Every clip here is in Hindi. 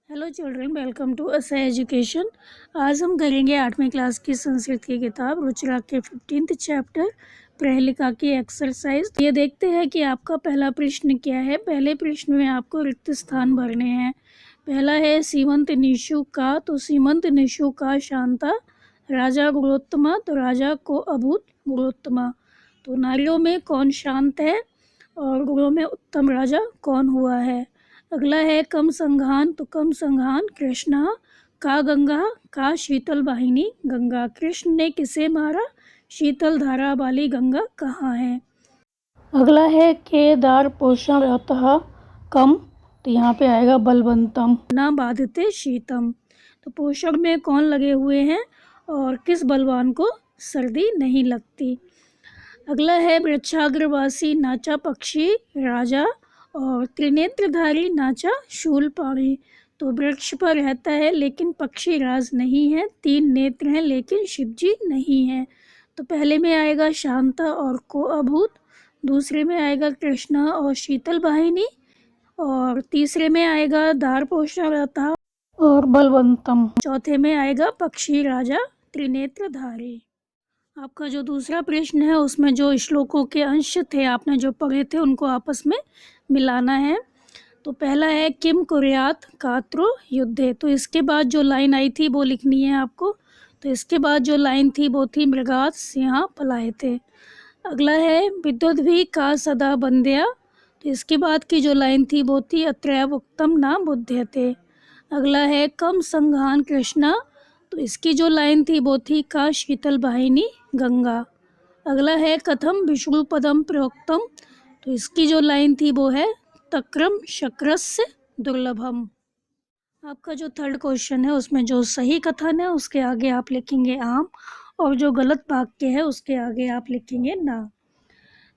हेलो चिल्ड्रन, वेलकम टू असा एजुकेशन। आज हम करेंगे 8वीं क्लास की संस्कृत की किताब रुचिरा के 15th चैप्टर प्रहेलिका की एक्सरसाइज। ये देखते हैं कि आपका पहला प्रश्न क्या है। पहले प्रश्न में आपको रिक्त स्थान भरने हैं। पहला है सीमंत निशु का, तो सीमंत निशु का शांता राजा गुणोत्तमा, तो राजा को अभूत गुणोत्तमा। तो नारियों में कौन शांत है और गुणों में उत्तम राजा कौन हुआ है। अगला है कम संघान, तो कम संघान कृष्णा का गंगा का शीतल वाहिनी गंगा। कृष्ण ने किसे मारा, शीतल धारा वाली गंगा कहाँ है। अगला है केदार पोषण अतः कम, तो यहाँ पे आएगा बलवंतम ना बाधते शीतम। तो पोषण में कौन लगे हुए हैं और किस बलवान को सर्दी नहीं लगती। अगला है वृक्षाग्रवासी नाचा पक्षी राजा और त्रिनेत्रधारी नाचा शूलपाणी। तो वृक्ष पर रहता है लेकिन पक्षी राज नहीं है, 3 नेत्र हैं लेकिन शिवजी नहीं है। तो पहले में आएगा शांता और को अभूत, दूसरे में आएगा कृष्णा और शीतल वाहिनी, और तीसरे में आएगा दार पोषणता और बलवंतम, चौथे में आएगा पक्षी राजा त्रिनेत्रधारी। आपका जो दूसरा प्रश्न है उसमें जो श्लोकों के अंश थे आपने जो पढ़े थे उनको आपस में मिलाना है। तो पहला है किम कुर्यात कात्रो युद्धे, तो इसके बाद जो लाइन आई थी वो लिखनी है आपको। तो इसके बाद जो लाइन थी वो थी मृगात सिंहा पलायते। अगला है विद्युद्भी का सदा बंध्या, तो इसके बाद की जो लाइन थी वो थी अत्रैव उक्तम ना बुध्यते। अगला है कम संघान कृष्णा, तो इसकी जो लाइन थी वो थी का शीतल वाहिनी गंगा। अगला है कथम विष्णु पदम प्रोक्तम, तो इसकी जो लाइन थी वो है तक्रम शक्रस्य दुर्लभम। आपका जो थर्ड क्वेश्चन है उसमें जो सही कथन है उसके आगे आप लिखेंगे आम, और जो गलत वाक्य है उसके आगे आप लिखेंगे ना।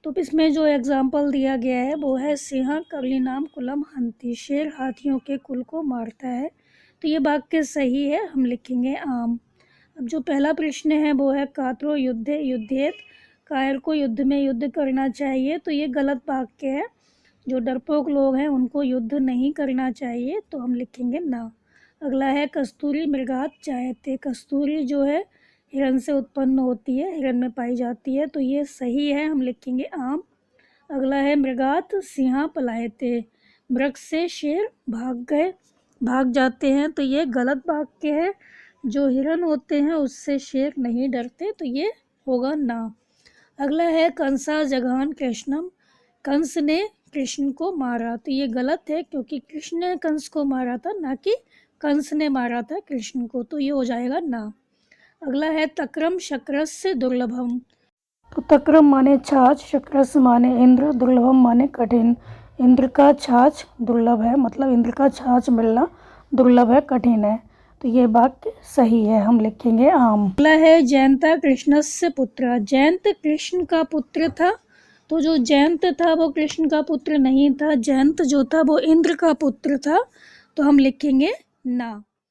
तो इसमें जो एग्जाम्पल दिया गया है वो है सिंह कर्लिनाम कुलम हंती, शेर हाथियों के कुल को मारता है। तो ये वाक्य सही है, हम लिखेंगे आम। अब जो पहला प्रश्न है वो है कात्रो युद्धे युद्धेत, कायर को युद्ध में युद्ध करना चाहिए, तो ये गलत वाक्य है। जो डरपोक लोग हैं उनको युद्ध नहीं करना चाहिए, तो हम लिखेंगे ना। अगला है कस्तूरी मृगात चाहते, कस्तूरी जो है हिरन से उत्पन्न होती है, हिरन में पाई जाती है, तो ये सही है, हम लिखेंगे आम। अगला है मृगात सिंहा पलायते, मृग से शेर भाग जाते हैं, तो ये गलत वाक्य है। जो हिरन होते हैं उससे शेर नहीं डरते, तो ये होगा ना। अगला है कंसा जघान कृष्णम, कंस ने कृष्ण को मारा, तो ये गलत है क्योंकि कृष्ण ने कंस को मारा था, ना कि कंस ने मारा था कृष्ण को, तो ये हो जाएगा ना। अगला है तक्रम शक्रस्य दुर्लभम, तो तक्रम माने छाछ, शक्रस माने इंद्र, दुर्लभम माने कठिन। इंद्र का छाछ दुर्लभ है, मतलब इंद्र का छाछ मिलना दुर्लभ है, कठिन है, तो ये वाक्य सही है, हम लिखेंगे आम। अगला है जयंता कृष्णस्य पुत्र, जयंत कृष्ण का पुत्र था, तो जो जयंत था वो कृष्ण का पुत्र नहीं था, जयंत जो था वो इंद्र का पुत्र था, तो हम लिखेंगे ना।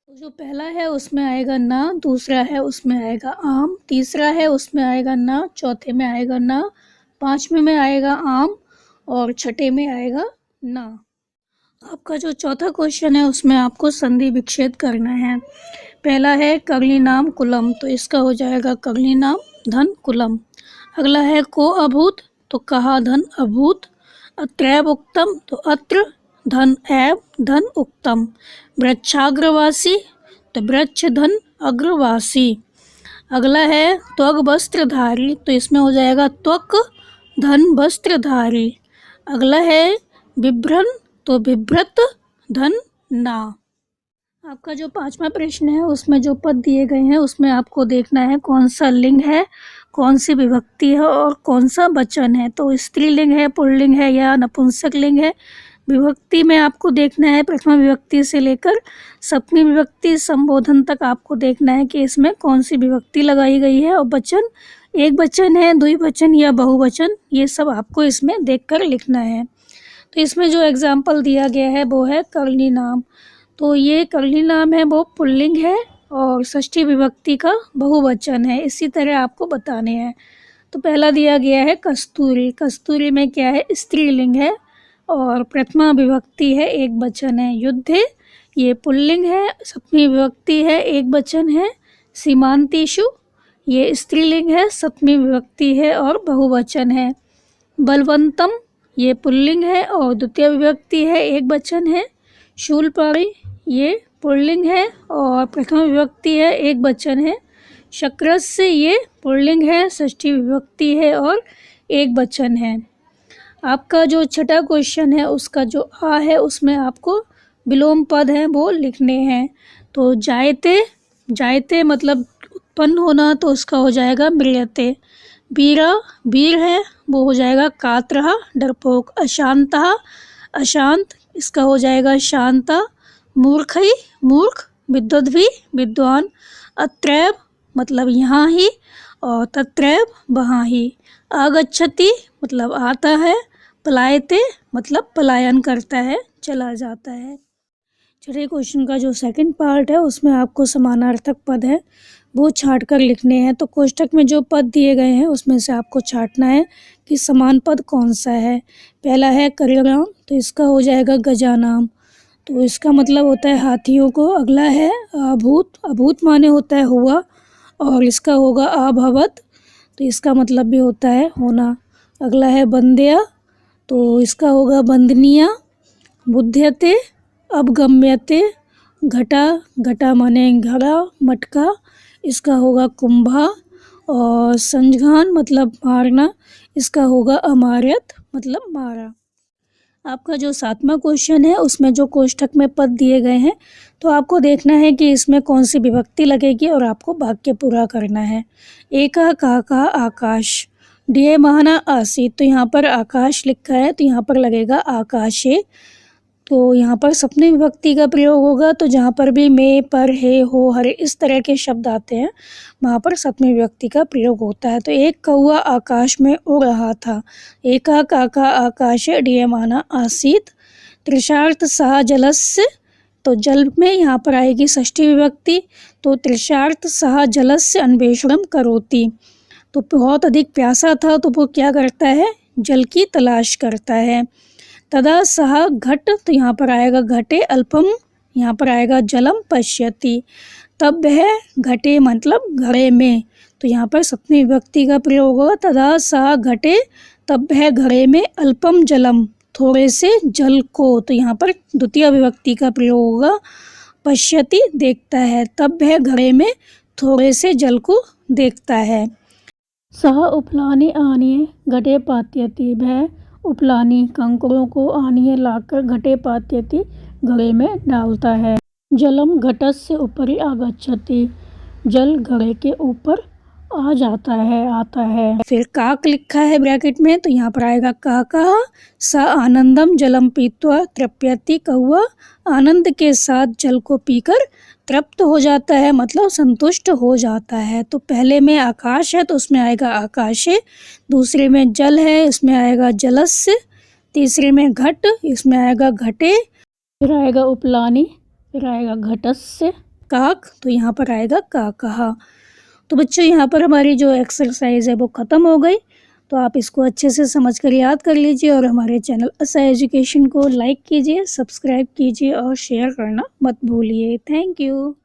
तो जो पहला है उसमें आएगा ना, दूसरा है उसमें आएगा आम, तीसरा है उसमें आएगा ना, चौथे में आएगा ना, पांचवें में आएगा आम, और छठे में आएगा ना। आपका जो चौथा क्वेश्चन है उसमें आपको संधि विच्छेद करना है। पहला है कर्लिनाम कुलम, तो इसका हो जाएगा कर्लिनाम धन कुलम। अगला है को अभूत, तो कहा धन अभूत। अत्रैव उक्तम, तो अत्र धन एव धन उक्तम। वृक्षाग्रवासी, तो वृक्ष धन अग्रवासी। अगला है त्वग वस्त्रधारी, तो इसमें हो जाएगा त्वक धन वस्त्रधारी। अगला है बिभ्रन, तो बिभ्रत धन ना। आपका जो पांचवा प्रश्न है उसमें जो पद दिए गए हैं उसमें आपको देखना है कौन सा लिंग है, कौन सी विभक्ति है और कौन सा वचन है। तो स्त्रीलिंग है, पुल्लिंग है या नपुंसक लिंग है। विभक्ति में आपको देखना है प्रथमा विभक्ति से लेकर सप्तमी विभक्ति संबोधन तक आपको देखना है कि इसमें कौन सी विभक्ति लगाई गई है, और वचन एक वचन है, द्विवचन या बहुवचन, ये सब आपको इसमें देखकर लिखना है। तो इसमें जो एग्जाम्पल दिया गया है वो है कर्ली नाम, तो ये कर्ली नाम है वो पुल्लिंग है और षष्ठी विभक्ति का बहुवचन है, इसी तरह आपको बताने हैं। तो पहला दिया गया है कस्तूरी, कस्तूरी में क्या है, स्त्रीलिंग है और प्रथमा विभक्ति है, एक वचन है। युद्धे, ये पुल्लिंग है, सप्तमी विभक्ति है, एक वचन है। सीमांतेषु ये स्त्रीलिंग है, सप्तमी विभक्ति है और बहुवचन है। बलवंतम ये पुल्लिंग है और द्वितीय विभक्ति है, एक वचन है। शूलपाणि ये पुल्लिंग है और प्रथम विभक्ति है, एक वचन है। शक्रस्य ये पुल्लिंग है, षष्ठी विभक्ति है और एक वचन है। आपका जो छठा क्वेश्चन है उसका जो आ है उसमें आपको विलोम पद हैं वो लिखने हैं। तो जायते मतलब उत्पन्न होना, तो उसका हो जाएगा म्रियते। वीरा वीर है, वो हो जाएगा कात्रः डरपोक। अशांतः अशांत, इसका हो जाएगा शांता। मूर्खई मूर्ख, विद्वद्भी विद्वान। अत्रैव मतलब यहाँ ही और तत्रैव वहाँ ही। आगच्छति मतलब आता है। पलायते मतलब पलायन करता है, चला जाता है। छठे क्वेश्चन का जो सेकंड पार्ट है उसमें आपको समानार्थक पद है वो छाट कर लिखने हैं। तो कोष्ठक में जो पद दिए गए हैं उसमें से आपको छाटना है कि समान पद कौन सा है। पहला है करिणाम, तो इसका हो जाएगा गजानाम, तो इसका मतलब होता है हाथियों को। अगला है अभूत, अभूत माने होता है हुआ, और इसका होगा अभवत, तो इसका मतलब भी होता है होना। अगला है बंद्या, तो इसका होगा बंदनिया। बुध्यते अवगम्यते। घटा, घटा माने घड़ा मटका, इसका होगा कुंभा। और संजघान मतलब मारना, इसका होगा अमार्यत मतलब मारा। आपका जो सातवां क्वेश्चन है उसमें जो कोष्ठक में पद दिए गए हैं तो आपको देखना है कि इसमें कौन सी विभक्ति लगेगी और आपको वाक्य पूरा करना है। एका काका आकाश, डीयमाना आसीत, तो यहाँ पर आकाश लिखा है तो यहाँ पर लगेगा आकाशे। तो यहाँ पर सप्तमी विभक्ति का प्रयोग होगा, तो जहाँ पर भी में, पर, है, हो, हरे इस तरह के शब्द आते हैं वहाँ पर सप्तमी विभक्ति का प्रयोग होता है। तो एक कौआ आकाश में उड़ रहा था। एका काका आकाशे डीयमाना आसीत। तृषार्थ सह जलस्य, तो जल में यहाँ पर आएगी षष्ठी विभक्ति, तो तृषार्थ सह जलस्य अन्वेषणम करोति, तो बहुत अधिक प्यासा था तो वो क्या करता है, जल की तलाश करता है। तदा सह घट, तो यहाँ पर आएगा घटे। अल्पम, यहाँ पर आएगा जलम पश्यति। तब वह घटे मतलब घड़े में, तो यहाँ पर सप्तमी विभक्ति का प्रयोग होगा। तदा सह घटे, तब वह घड़े में अल्पम जलम थोड़े से जल को, तो यहाँ पर द्वितीय विभक्ति का प्रयोग होगा। पश्यति देखता है, तब वह घड़े में थोड़े से जल को देखता है। सह उपलानि आनीय घटे पात्यति, वह उपलानी कंकड़ों को आनीय लाकर घटे पात्यति घड़े में डालता है। जलम घटस्य ऊपरि आगच्छति, जल घड़े के ऊपर आ जाता है, आता है। फिर काक लिखा है ब्रैकेट में, तो यहाँ पर आएगा काकः स आनंदम जलम पीत्वा तृप्यति, कौआ आनंद के साथ जल को पीकर तृप्त हो जाता है मतलब संतुष्ट हो जाता है। तो पहले में आकाश है तो उसमें आएगा आकाशे, दूसरे में जल है इसमें आएगा जलस्य, तीसरे में घट इसमें आएगा घटे, फिर आएगा उपलानी, फिर आएगा घटस्य। काक, तो यहाँ पर आएगा काकः। तो बच्चों यहाँ पर हमारी जो एक्सरसाइज है वो ख़त्म हो गई। तो आप इसको अच्छे से समझ कर याद कर लीजिए और हमारे चैनल असा एजुकेशन को लाइक कीजिए, सब्सक्राइब कीजिए और शेयर करना मत भूलिए। Thank you.